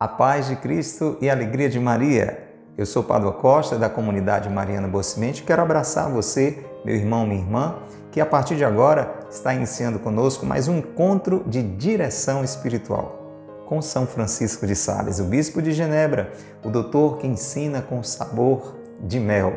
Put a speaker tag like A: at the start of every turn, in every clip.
A: A paz de Cristo e a alegria de Maria. Eu sou Pádua Costa, da comunidade Mariana Boa Semente. Quero abraçar você, meu irmão, minha irmã, que a partir de agora está iniciando conosco mais um encontro de direção espiritual com São Francisco de Sales, o bispo de Genebra, o doutor que ensina com sabor de mel.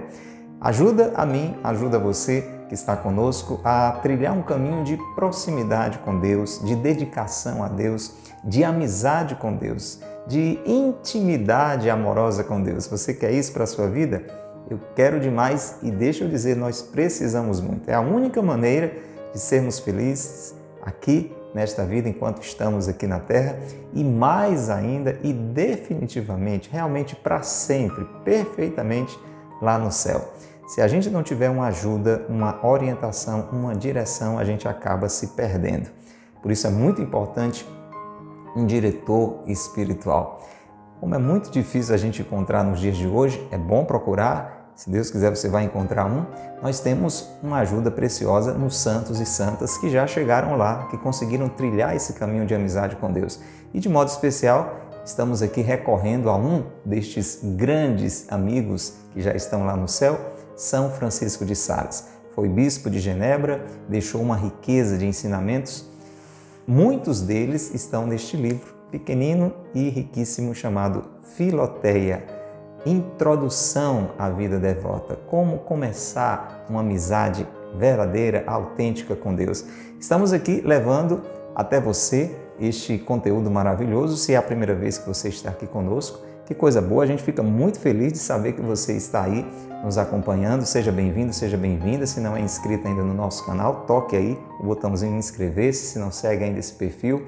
A: Ajuda a mim, ajuda você que está conosco a trilhar um caminho de proximidade com Deus, de dedicação a Deus, de amizade com Deus, de intimidade amorosa com Deus. Você quer isso para a sua vida? Eu quero demais e deixa eu dizer, nós precisamos muito. É a única maneira de sermos felizes aqui nesta vida enquanto estamos aqui na Terra e mais ainda e definitivamente, realmente para sempre, perfeitamente lá no céu. Se a gente não tiver uma ajuda, uma orientação, uma direção, a gente acaba se perdendo. Por isso é muito importante um diretor espiritual. Como é muito difícil a gente encontrar nos dias de hoje, é bom procurar. Se Deus quiser, você vai encontrar um. Nós temos uma ajuda preciosa nos santos e santas que já chegaram lá, que conseguiram trilhar esse caminho de amizade com Deus. E de modo especial, estamos aqui recorrendo a um destes grandes amigos que já estão lá no céu, São Francisco de Sales. Foi bispo de Genebra, deixou uma riqueza de ensinamentos. Muitos deles estão neste livro, pequenino e riquíssimo, chamado Filoteia, Introdução à Vida Devota. Como começar uma amizade verdadeira, autêntica com Deus. Estamos aqui levando até você este conteúdo maravilhoso. Se é a primeira vez que você está aqui conosco, que coisa boa, a gente fica muito feliz de saber que você está aí nos acompanhando. Seja bem-vindo, seja bem-vinda. Se não é inscrito ainda no nosso canal, toque aí o botãozinho inscrever-se. Se não segue ainda esse perfil,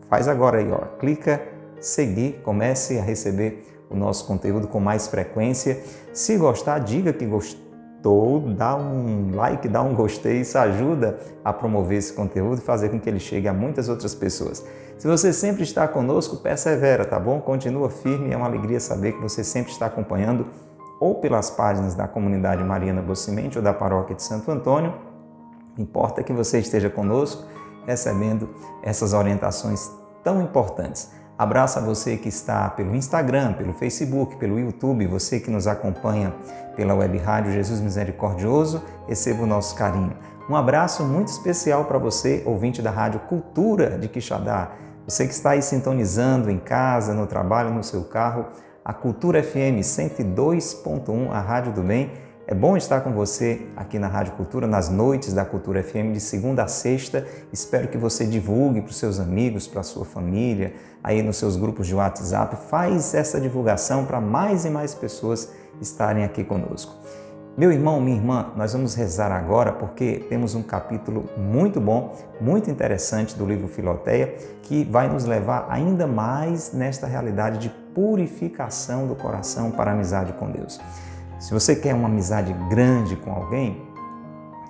A: faz agora aí, ó. Clica, seguir, comece a receber o nosso conteúdo com mais frequência. Se gostar, diga que gostou, dá um like, dá um gostei, isso ajuda a promover esse conteúdo e fazer com que ele chegue a muitas outras pessoas. Se você sempre está conosco, persevera, tá bom? Continua firme, é uma alegria saber que você sempre está acompanhando ou pelas páginas da comunidade Mariana Boa Semente ou da paróquia de Santo Antônio. Importa que você esteja conosco, recebendo essas orientações tão importantes. Abraço a você que está pelo Instagram, pelo Facebook, pelo YouTube, você que nos acompanha pela web rádio Jesus Misericordioso, receba o nosso carinho. Um abraço muito especial para você, ouvinte da Rádio Cultura de Quixadá. Você que está aí sintonizando em casa, no trabalho, no seu carro, a Cultura FM 102.1, a Rádio do Bem. É bom estar com você aqui na Rádio Cultura, nas noites da Cultura FM, de segunda a sexta. Espero que você divulgue para os seus amigos, para a sua família, aí nos seus grupos de WhatsApp. Faz essa divulgação para mais e mais pessoas estarem aqui conosco. Meu irmão, minha irmã, nós vamos rezar agora porque temos um capítulo muito bom, muito interessante do livro Filoteia, que vai nos levar ainda mais nesta realidade de purificação do coração para a amizade com Deus. Se você quer uma amizade grande com alguém,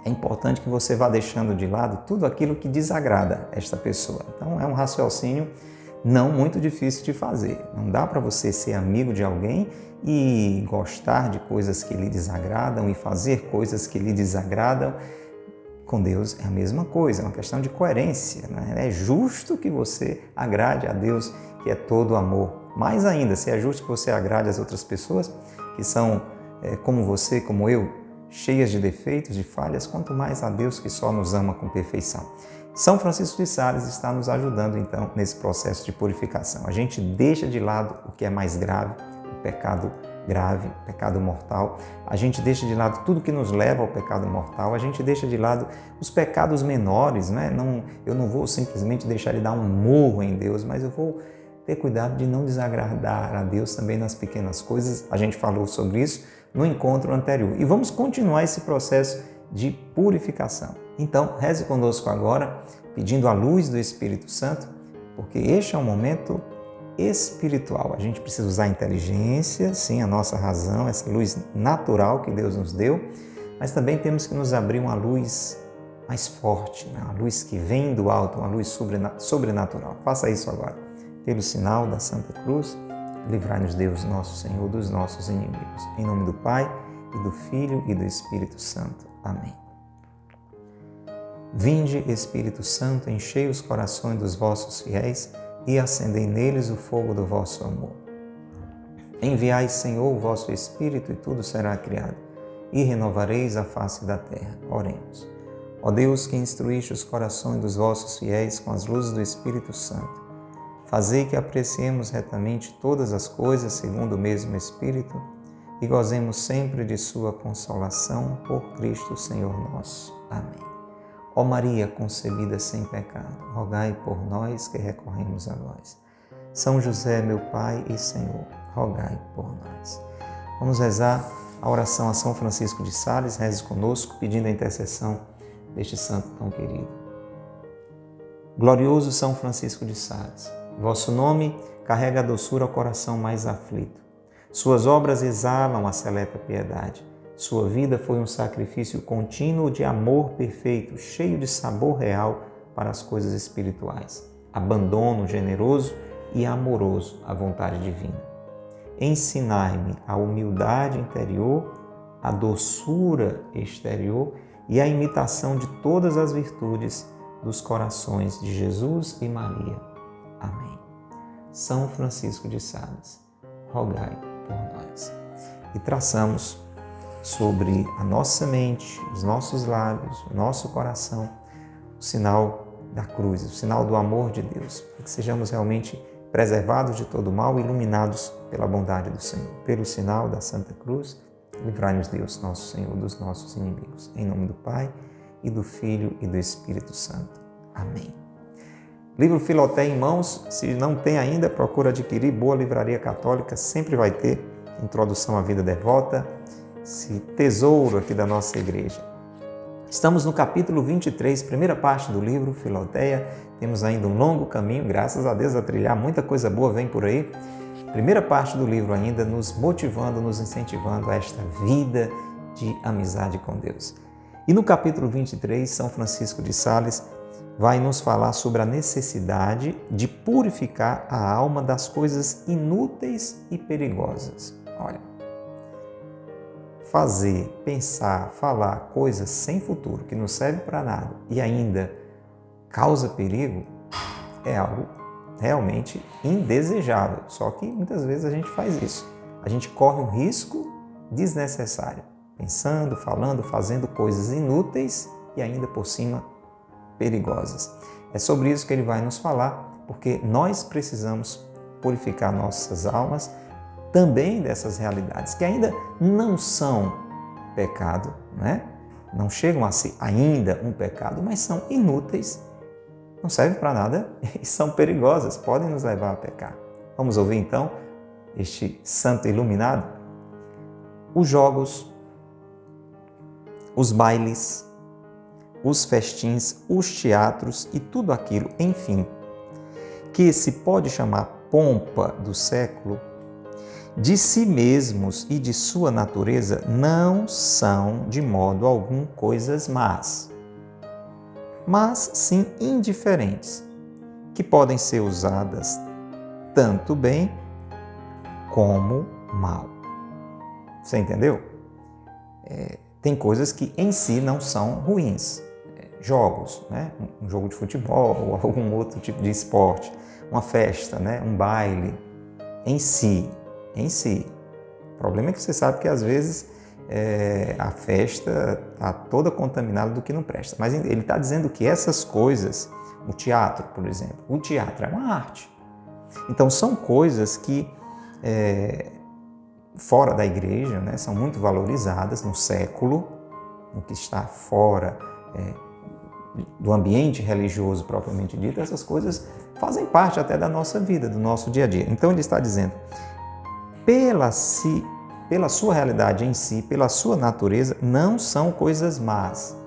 A: é importante que você vá deixando de lado tudo aquilo que desagrada esta pessoa. Então, é um raciocínio não muito difícil de fazer. Não dá para você ser amigo de alguém e gostar de coisas que lhe desagradam e fazer coisas que lhe desagradam. Com Deus é a mesma coisa, é uma questão de coerência, né? É justo que você agrade a Deus, que é todo amor. Mais ainda, se é justo que você agrade as outras pessoas, que são como você, como eu, cheias de defeitos, de falhas, quanto mais a Deus que só nos ama com perfeição. São Francisco de Sales está nos ajudando, então, nesse processo de purificação. A gente deixa de lado o que é mais grave, o pecado grave, o pecado mortal. A gente deixa de lado tudo que nos leva ao pecado mortal. A gente deixa de lado os pecados menores, né? Eu não vou simplesmente deixar de dar um murro em Deus, mas eu vou ter cuidado de não desagradar a Deus também nas pequenas coisas. A gente falou sobre isso no encontro anterior. E vamos continuar esse processo de purificação. Então, reze conosco agora, pedindo a luz do Espírito Santo, porque este é um momento espiritual. A gente precisa usar a inteligência, sim, a nossa razão, essa luz natural que Deus nos deu, mas também temos que nos abrir uma luz mais forte, né? Uma luz que vem do alto, uma luz sobrenatural. Faça isso agora. Pelo sinal da Santa Cruz, livrai-nos Deus, nosso Senhor, dos nossos inimigos. Em nome do Pai, e do Filho e do Espírito Santo. Amém. Vinde, Espírito Santo, enchei os corações dos vossos fiéis e acendei neles o fogo do vosso amor. Enviai, Senhor, o vosso Espírito, e tudo será criado, e renovareis a face da terra. Oremos. Ó Deus, que instruíste os corações dos vossos fiéis com as luzes do Espírito Santo, fazei que apreciemos retamente todas as coisas segundo o mesmo Espírito e gozemos sempre de sua consolação por Cristo Senhor nosso. Amém. Ó Maria concebida sem pecado, rogai por nós que recorremos a vós. São José, meu Pai e Senhor, rogai por nós. Vamos rezar a oração a São Francisco de Sales. Reze conosco, pedindo a intercessão deste santo tão querido. Glorioso São Francisco de Sales, vosso nome carrega a doçura ao coração mais aflito. Suas obras exalam a seleta piedade. Sua vida foi um sacrifício contínuo de amor perfeito, cheio de sabor real para as coisas espirituais. Abandono generoso e amoroso à vontade divina. Ensinai-me a humildade interior, a doçura exterior e a imitação de todas as virtudes dos corações de Jesus e Maria. Amém. São Francisco de Sales, rogai por nós. E traçamos sobre a nossa mente, os nossos lábios, o nosso coração, o sinal da cruz, o sinal do amor de Deus, para que sejamos realmente preservados de todo mal e iluminados pela bondade do Senhor. Pelo sinal da Santa Cruz, livrai-nos Deus, nosso Senhor, dos nossos inimigos. Em nome do Pai, e do Filho, e do Espírito Santo. Amém. Livro Filoteia em mãos, se não tem ainda, procura adquirir. Boa Livraria Católica, sempre vai ter Introdução à Vida Devota, esse tesouro aqui da nossa igreja. Estamos no capítulo 23, primeira parte do livro Filoteia. Temos ainda um longo caminho, graças a Deus, a trilhar. Muita coisa boa vem por aí. Primeira parte do livro ainda nos motivando, nos incentivando a esta vida de amizade com Deus. E no capítulo 23, São Francisco de Sales vai nos falar sobre a necessidade de purificar a alma das coisas inúteis e perigosas. Olha, fazer, pensar, falar coisas sem futuro, que não serve para nada e ainda causa perigo, é algo realmente indesejável. Só que muitas vezes a gente faz isso. A gente corre um risco desnecessário, pensando, falando, fazendo coisas inúteis e ainda por cima perigosas. É sobre isso que ele vai nos falar, porque nós precisamos purificar nossas almas também dessas realidades que ainda não são pecado, né? Não chegam a ser ainda um pecado, mas são inúteis, não servem para nada e são perigosas, podem nos levar a pecar. Vamos ouvir então este santo iluminado? Os jogos, os bailes, os festins, os teatros e tudo aquilo, enfim, que se pode chamar pompa do século, de si mesmos e de sua natureza não são de modo algum coisas más, mas sim indiferentes, que podem ser usadas tanto bem como mal. Você entendeu? Tem coisas que em si não são ruins. Jogos, né? Um jogo de futebol ou algum outro tipo de esporte, uma festa, né? Um baile, em si. O problema é que você sabe que às vezes a festa está toda contaminada do que não presta. Mas ele está dizendo que essas coisas, o teatro, por exemplo, o teatro é uma arte. Então são coisas que fora da igreja, né, são muito valorizadas no século, no que está fora do ambiente religioso propriamente dito. Essas coisas fazem parte até da nossa vida, do nosso dia a dia. Então ele está dizendo, pela sua realidade em si, pela sua natureza, não são coisas más,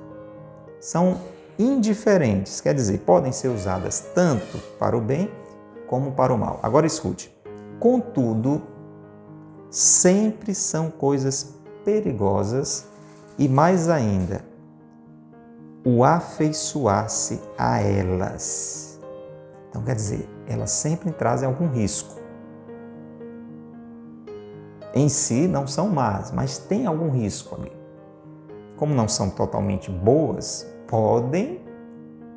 A: são indiferentes, quer dizer, podem ser usadas tanto para o bem como para o mal. Agora escute, contudo, sempre são coisas perigosas e mais ainda, o afeiçoar-se a elas. Então quer dizer, elas sempre trazem algum risco. Em si não são más, mas tem algum risco ali. Como não são totalmente boas, podem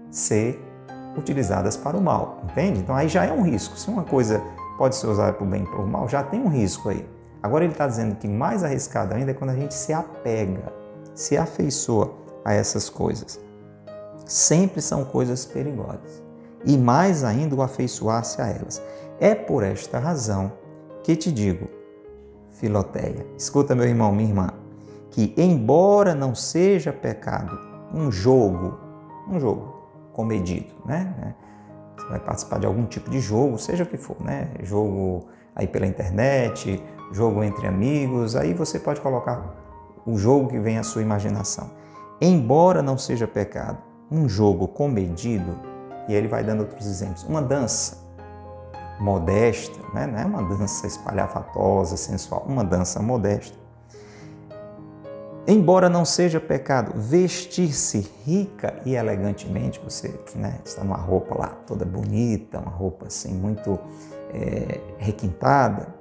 A: ser utilizadas para o mal, entende? Então aí já é um risco. Se uma coisa pode ser usada para o bem e para o mal, já tem um risco aí. Agora ele está dizendo que mais arriscado ainda é quando a gente se apega, se afeiçoa a essas coisas. Sempre são coisas perigosas. E mais ainda o afeiçoar-se a elas. É por esta razão que te digo, Filoteia, escuta meu irmão, minha irmã, que embora não seja pecado um jogo comedido, né? Você vai participar de algum tipo de jogo, seja o que for, né? Jogo aí pela internet, jogo entre amigos, aí você pode colocar o jogo que vem à sua imaginação. Embora não seja pecado um jogo comedido, e ele vai dando outros exemplos, uma dança modesta, né? Não é uma dança espalhafatosa, sensual, uma dança modesta. Embora não seja pecado vestir-se rica e elegantemente, você está numa roupa lá toda bonita, uma roupa assim muito requintada,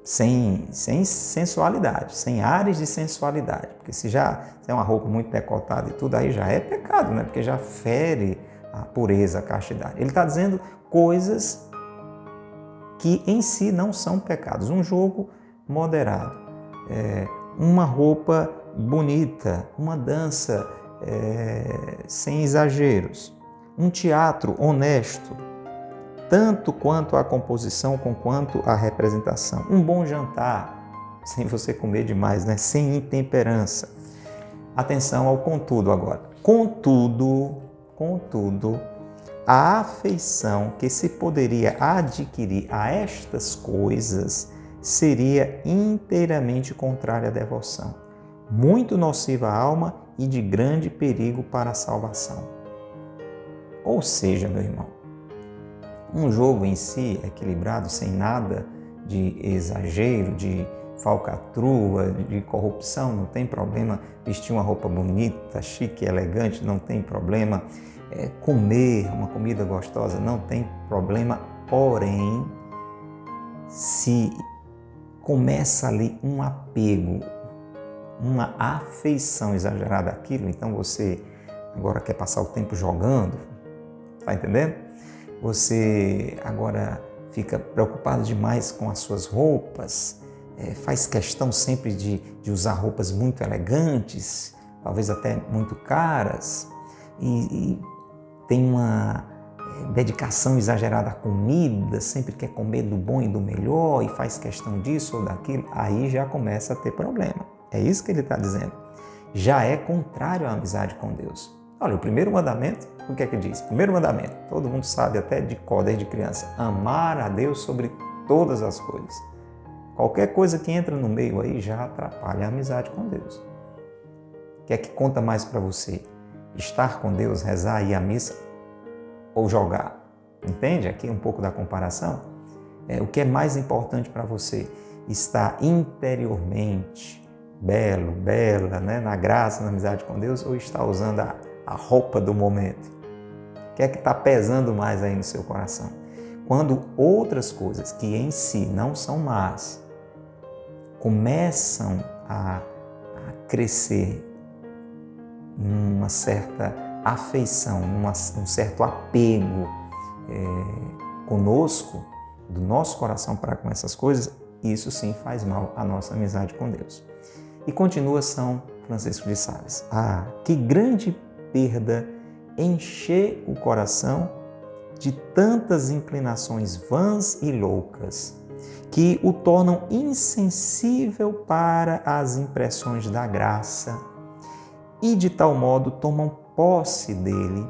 A: sem sensualidade, sem ares de sensualidade, porque se é uma roupa muito decotada e tudo, aí já é pecado, né? Porque já fere a pureza, a castidade. Ele está dizendo coisas que em si não são pecados. Um jogo moderado, uma roupa bonita, uma dança sem exageros, um teatro honesto, tanto quanto a composição, quanto a representação. Um bom jantar, sem você comer demais, né? Sem intemperança. Atenção ao contudo agora. Contudo, a afeição que se poderia adquirir a estas coisas seria inteiramente contrária à devoção, muito nociva à alma e de grande perigo para a salvação. Ou seja, meu irmão, um jogo em si equilibrado, sem nada de exagero, de falcatrua, de corrupção, não tem problema vestir uma roupa bonita, chique, elegante, não tem problema comer uma comida gostosa, não tem problema, porém, se começa ali um apego, uma afeição exagerada àquilo, então você agora quer passar o tempo jogando, tá entendendo? Você agora fica preocupado demais com as suas roupas, faz questão sempre de usar roupas muito elegantes, talvez até muito caras, e tem uma dedicação exagerada à comida, sempre quer comer do bom e do melhor e faz questão disso ou daquilo, aí já começa a ter problema. É isso que ele está dizendo. Já é contrário à amizade com Deus. Olha, o primeiro mandamento, o que é que diz? Primeiro mandamento, todo mundo sabe até de cor, desde criança, amar a Deus sobre todas as coisas. Qualquer coisa que entra no meio aí já atrapalha a amizade com Deus. O que é que conta mais para você? Estar com Deus, rezar, ir à missa ou jogar? Entende aqui um pouco da comparação? O que é mais importante para você? Estar interiormente belo, bela, né? Na graça, na amizade com Deus, ou estar usando a roupa do momento? O que é que está pesando mais aí no seu coração? Quando outras coisas que em si não são más começam a crescer numa certa afeição, um certo apego conosco, do nosso coração para com essas coisas, isso sim faz mal à nossa amizade com Deus. E continua São Francisco de Sales. Que grande perda encher o coração de tantas inclinações vãs e loucas que o tornam insensível para as impressões da graça e de tal modo tomam posse dele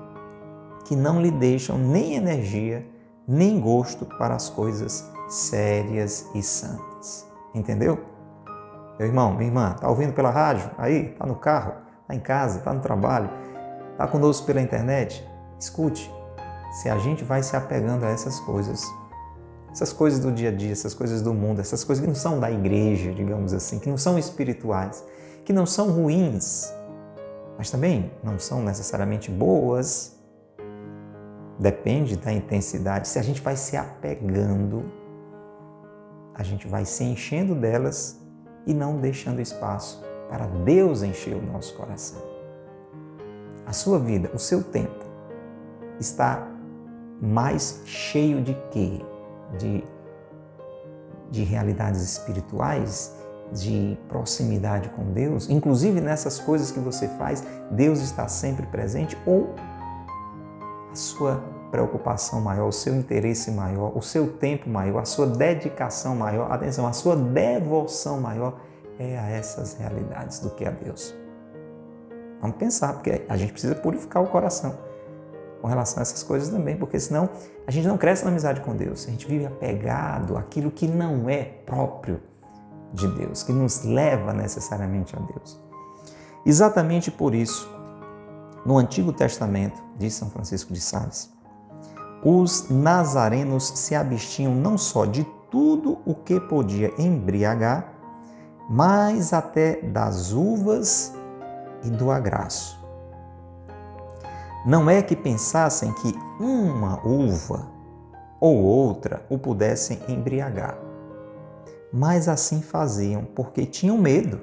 A: que não lhe deixam nem energia, nem gosto para as coisas sérias e santas. Entendeu? Meu irmão, minha irmã, está ouvindo pela rádio? Aí, está no carro, está em casa, está no trabalho, está conosco pela internet? Escute, se a gente vai se apegando a essas coisas do dia a dia, essas coisas do mundo, essas coisas que não são da igreja, digamos assim, que não são espirituais, que não são ruins, mas também não são necessariamente boas, depende da intensidade. Se a gente vai se apegando, a gente vai se enchendo delas e não deixando espaço para Deus encher o nosso coração. A sua vida, o seu tempo, está mais cheio de quê? De realidades espirituais, de proximidade com Deus, inclusive nessas coisas que você faz, Deus está sempre presente, ou a sua preocupação maior, o seu interesse maior, o seu tempo maior, a sua dedicação maior, atenção, a sua devoção maior é a essas realidades do que a Deus. Vamos pensar, porque a gente precisa purificar o coração com relação a essas coisas também, porque senão a gente não cresce na amizade com Deus, a gente vive apegado àquilo que não é próprio de Deus, que nos leva necessariamente a Deus. Exatamente por isso, no Antigo Testamento, diz São Francisco de Sales, os nazarenos se abstinham não só de tudo o que podia embriagar, mas até das uvas e do agraço. Não é que pensassem que uma uva ou outra o pudessem embriagar, mas assim faziam porque tinham medo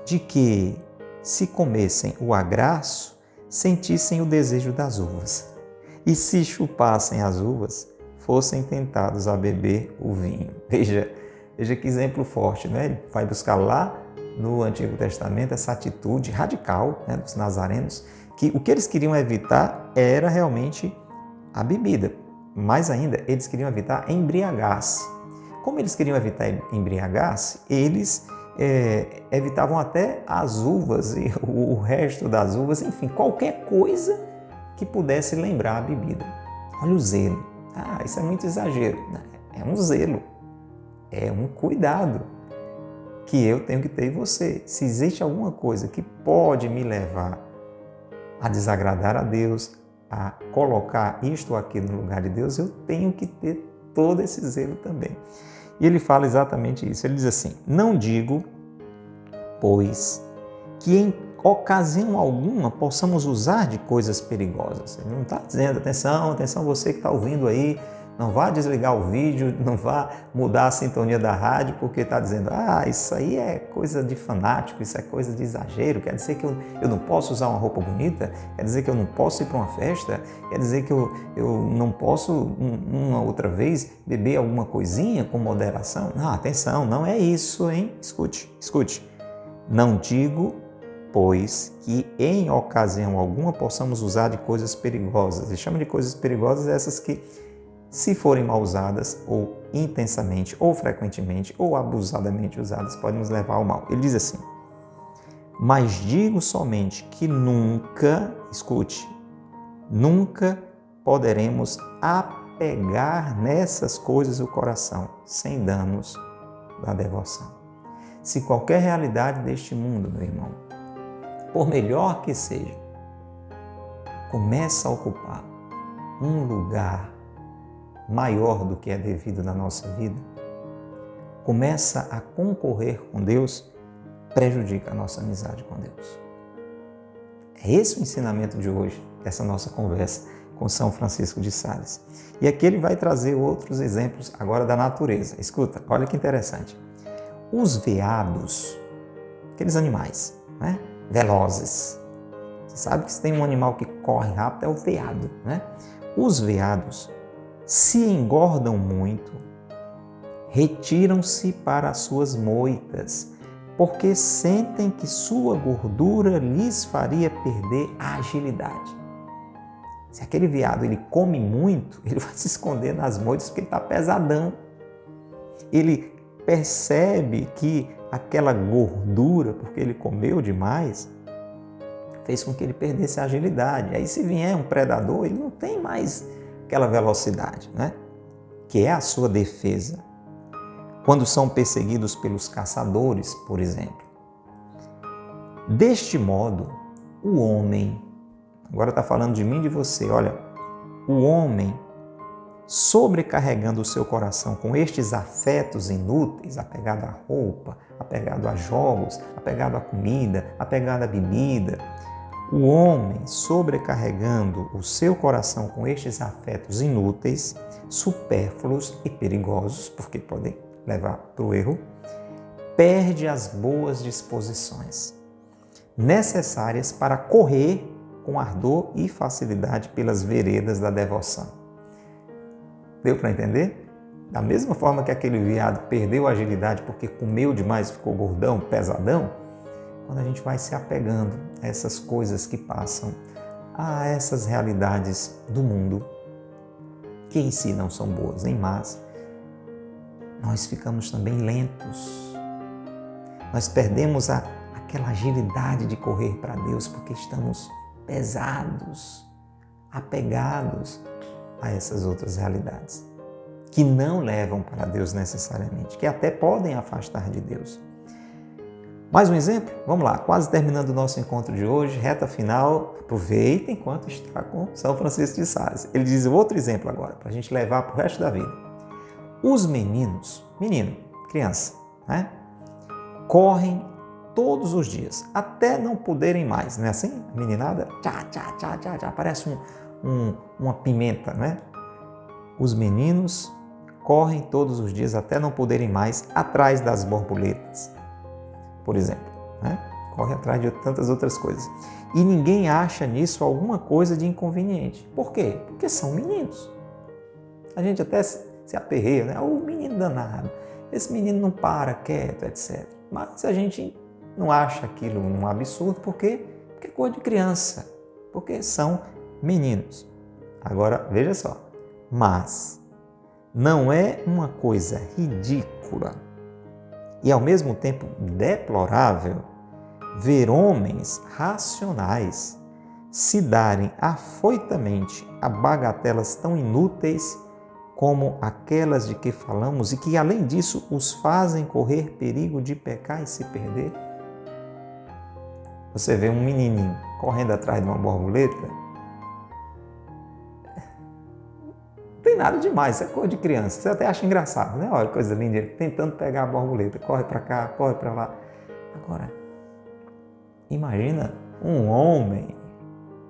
A: de que, se comessem o agraço, sentissem o desejo das uvas, e se chupassem as uvas, fossem tentados a beber o vinho. Veja que exemplo forte, né? Ele vai buscar lá no Antigo Testamento essa atitude radical, né, dos nazarenos, que o que eles queriam evitar era realmente a bebida. Mais ainda, eles queriam evitar embriagar-se. Como eles queriam evitar embriagar-se, eles evitavam até as uvas e o resto das uvas, enfim, qualquer coisa que pudesse lembrar a bebida. Olha o zelo. Isso é muito exagero. É um zelo, é um cuidado que eu tenho que ter em você. Se existe alguma coisa que pode me levar a desagradar a Deus, a colocar isto ou aquilo no lugar de Deus, eu tenho que ter todo esse zelo também. E ele fala exatamente isso. Ele diz assim: não digo, pois, que em ocasião alguma possamos usar de coisas perigosas. Ele não está dizendo, atenção você que está ouvindo aí, não vá desligar o vídeo, não vá mudar a sintonia da rádio, porque está dizendo, isso aí é coisa de fanático, isso é coisa de exagero, quer dizer que eu não posso usar uma roupa bonita, quer dizer que eu não posso ir para uma festa, quer dizer que eu não posso, uma outra vez, beber alguma coisinha com moderação. Não, atenção, não é isso, hein? Escute. Não digo, pois, que em ocasião alguma possamos usar de coisas perigosas. Ele chama de coisas perigosas essas que, se forem mal usadas, ou intensamente, ou frequentemente, ou abusadamente usadas, podem nos levar ao mal. Ele diz assim: mas digo somente que nunca poderemos apegar nessas coisas o coração, sem danos da devoção. Se qualquer realidade deste mundo, meu irmão, por melhor que seja, começa a ocupar um lugar maior do que é devido na nossa vida, começa a concorrer com Deus, prejudica a nossa amizade com Deus. É esse o ensinamento de hoje, dessa nossa conversa com São Francisco de Sales. E aqui ele vai trazer outros exemplos agora da natureza. Escuta, olha que interessante. Os veados, aqueles animais, né, velozes. Você sabe que se tem um animal que corre rápido é o veado, né? Os veados se engordam muito, retiram-se para as suas moitas, porque sentem que sua gordura lhes faria perder a agilidade. Se aquele veado ele come muito, ele vai se esconder nas moitas porque ele está pesadão. Ele percebe que aquela gordura, porque ele comeu demais, fez com que ele perdesse a agilidade. Aí se vier um predador, ele não tem mais aquela velocidade, né? Que é a sua defesa. Quando são perseguidos pelos caçadores, por exemplo. Deste modo, o homem, agora está falando de mim e de você, olha, o homem, sobrecarregando o seu coração com estes afetos inúteis, apegado à roupa, apegado a jogos, apegado à comida, apegado à bebida, o homem sobrecarregando o seu coração com estes afetos inúteis, supérfluos e perigosos, porque podem levar para o erro, perde as boas disposições necessárias para correr com ardor e facilidade pelas veredas da devoção. Deu para entender? Da mesma forma que aquele veado perdeu a agilidade porque comeu demais, ficou gordão, pesadão, quando a gente vai se apegando a essas coisas que passam, a essas realidades do mundo, que em si não são boas nem más, nós ficamos também lentos. Nós perdemos aquela agilidade de correr para Deus porque estamos pesados, apegados a essas outras realidades, que não levam para Deus necessariamente, que até podem afastar de Deus. Mais um exemplo? Vamos lá, quase terminando o nosso encontro de hoje, reta final, aproveita enquanto está com São Francisco de Sales. Ele diz outro exemplo agora, para a gente levar para o resto da vida. Os meninos, criança, né? Correm todos os dias, até não poderem mais, não é assim? A meninada, tchá, parece uma pimenta, né? Os meninos correm todos os dias até não poderem mais atrás das borboletas, por exemplo, né? Corre atrás de tantas outras coisas. E ninguém acha nisso alguma coisa de inconveniente. Por quê? Porque são meninos. A gente até se aperreia, né? O menino danado, esse menino não para quieto, etc. Mas a gente não acha aquilo um absurdo, porque é coisa de criança, porque são meninos. Agora, veja só, mas não é uma coisa ridícula e ao mesmo tempo deplorável ver homens racionais se darem afoitamente a bagatelas tão inúteis como aquelas de que falamos e que, além disso, os fazem correr perigo de pecar e se perder? Você vê um menininho correndo atrás de uma borboleta, não tem nada demais, isso é coisa de criança. Você até acha engraçado, né? Olha, coisa linda, ele tentando pegar a borboleta, corre para cá, corre para lá. Agora, imagina um homem,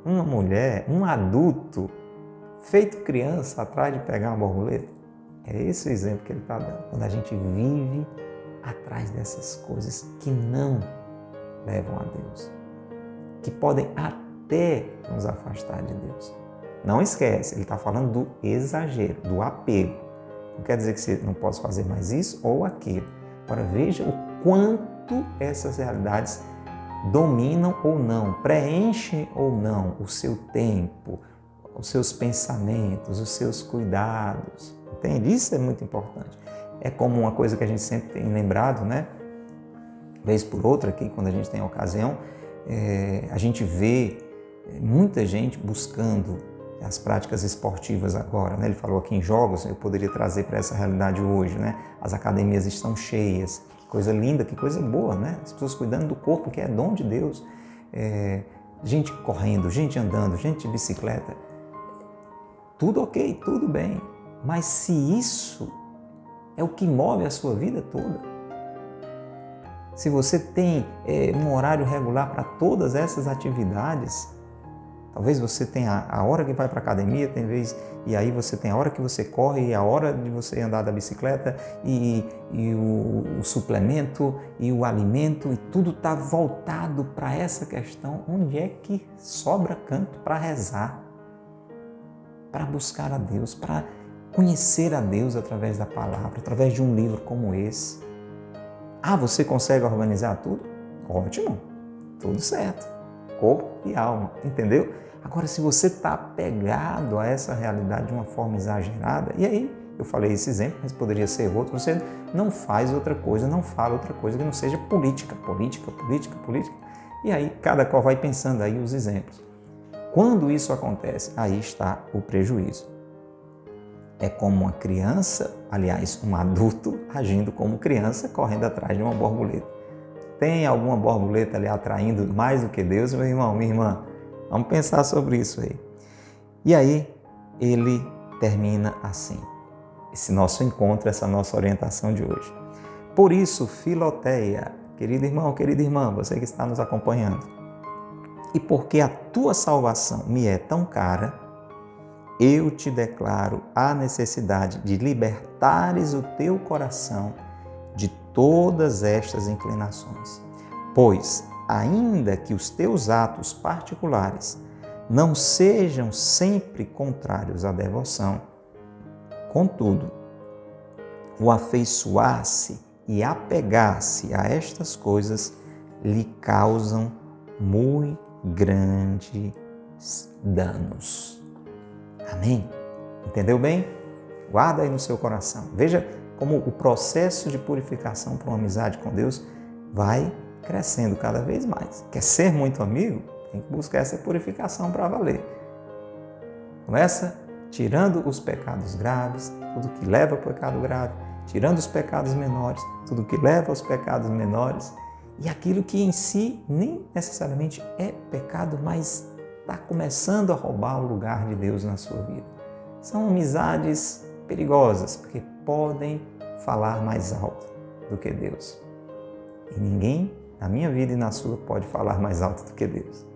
A: uma mulher, um adulto, feito criança atrás de pegar uma borboleta. É esse o exemplo que ele está dando. Quando a gente vive atrás dessas coisas que não levam a Deus, que podem até nos afastar de Deus. Não esquece, ele está falando do exagero, do apego. Não quer dizer que você não possa fazer mais isso ou aquilo. Agora veja o quanto essas realidades dominam ou não, preenchem ou não o seu tempo, os seus pensamentos, os seus cuidados. Entende? Isso é muito importante. É como uma coisa que a gente sempre tem lembrado, né? Vez por outra aqui, quando a gente tem a ocasião, a gente vê muita gente buscando as práticas esportivas agora, né? Ele falou aqui em jogos, eu poderia trazer para essa realidade hoje, né? As academias estão cheias, que coisa linda, que coisa boa, né? As pessoas cuidando do corpo, que é dom de Deus. Gente correndo, gente andando, gente de bicicleta. Tudo ok, tudo bem. Mas se isso é o que move a sua vida toda, se você tem um horário regular para todas essas atividades, talvez você tenha a hora que vai para a academia, e aí você tem a hora que você corre, e a hora de você andar da bicicleta, e o suplemento, e o alimento, e tudo está voltado para essa questão. Onde é que sobra canto para rezar, para buscar a Deus, para conhecer a Deus através da palavra, através de um livro como esse? Ah, você consegue organizar tudo? Ótimo, tudo certo. Corpo e alma, entendeu? Agora, se você está apegado a essa realidade de uma forma exagerada, e aí, eu falei esse exemplo, mas poderia ser outro, você não faz outra coisa, não fala outra coisa que não seja política, e aí cada qual vai pensando aí os exemplos. Quando isso acontece, aí está o prejuízo. É como uma criança, aliás, um adulto agindo como criança, correndo atrás de uma borboleta. Tem alguma borboleta ali atraindo mais do que Deus, meu irmão, minha irmã? Vamos pensar sobre isso aí. E aí, ele termina assim, esse nosso encontro, essa nossa orientação de hoje. Por isso, Filoteia, querido irmão, querida irmã, você que está nos acompanhando, e porque a tua salvação me é tão cara, eu te declaro a necessidade de libertares o teu coração de todas estas inclinações. Pois, ainda que os teus atos particulares não sejam sempre contrários à devoção. Contudo, o afeiçoar-se e apegar-se a estas coisas lhe causam muito grandes danos. Amém? Entendeu bem? Guarda aí no seu coração. Veja como o processo de purificação para uma amizade com Deus vai crescendo cada vez mais. Quer ser muito amigo? Tem que buscar essa purificação para valer. Começa tirando os pecados graves, tudo que leva ao pecado grave, tirando os pecados menores, tudo que leva aos pecados menores, e aquilo que em si nem necessariamente é pecado, mas está começando a roubar o lugar de Deus na sua vida. São amizades perigosas, porque podem falar mais alto do que Deus. E ninguém na minha vida e na sua pode falar mais alto do que Deus.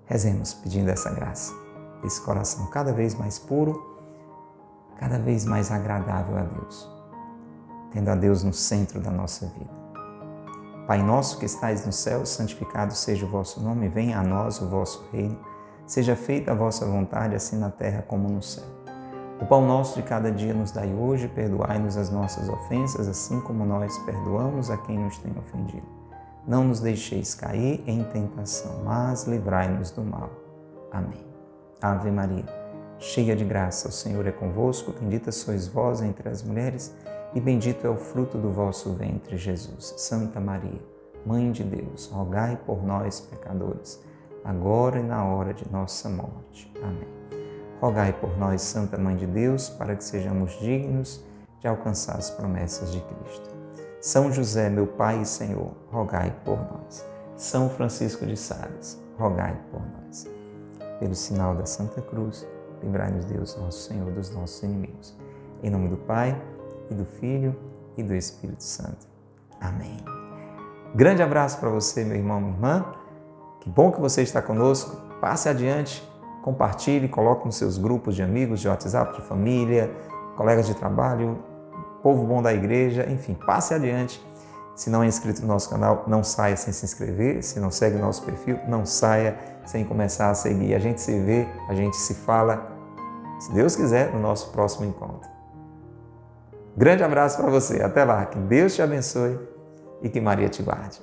A: Rezemos pedindo essa graça, esse coração cada vez mais puro, cada vez mais agradável a Deus, tendo a Deus no centro da nossa vida. Pai nosso que estais no céu, santificado seja o vosso nome, venha a nós o vosso reino, seja feita a vossa vontade, assim na terra como no céu. O pão nosso de cada dia nos dai hoje, perdoai-nos as nossas ofensas, assim como nós perdoamos a quem nos tem ofendido. Não nos deixeis cair em tentação, mas livrai-nos do mal. Amém. Ave Maria, cheia de graça, o Senhor é convosco, bendita sois vós entre as mulheres, e bendito é o fruto do vosso ventre, Jesus. Santa Maria, Mãe de Deus, rogai por nós, pecadores, agora e na hora de nossa morte. Amém. Rogai por nós, Santa Mãe de Deus, para que sejamos dignos de alcançar as promessas de Cristo. São José, meu Pai e Senhor, rogai por nós. São Francisco de Sales, rogai por nós. Pelo sinal da Santa Cruz, livrai-nos Deus, nosso Senhor, dos nossos inimigos. Em nome do Pai, e do Filho, e do Espírito Santo. Amém. Grande abraço para você, meu irmão, minha irmã. Que bom que você está conosco. Passe adiante, compartilhe, coloque nos seus grupos de amigos, de WhatsApp, de família, colegas de trabalho, povo bom da igreja, enfim, passe adiante. Se não é inscrito no nosso canal, não saia sem se inscrever. Se não segue o nosso perfil, não saia sem começar a seguir. A gente se vê, a gente se fala, se Deus quiser, no nosso próximo encontro. Grande abraço para você. Até lá. Que Deus te abençoe e que Maria te guarde.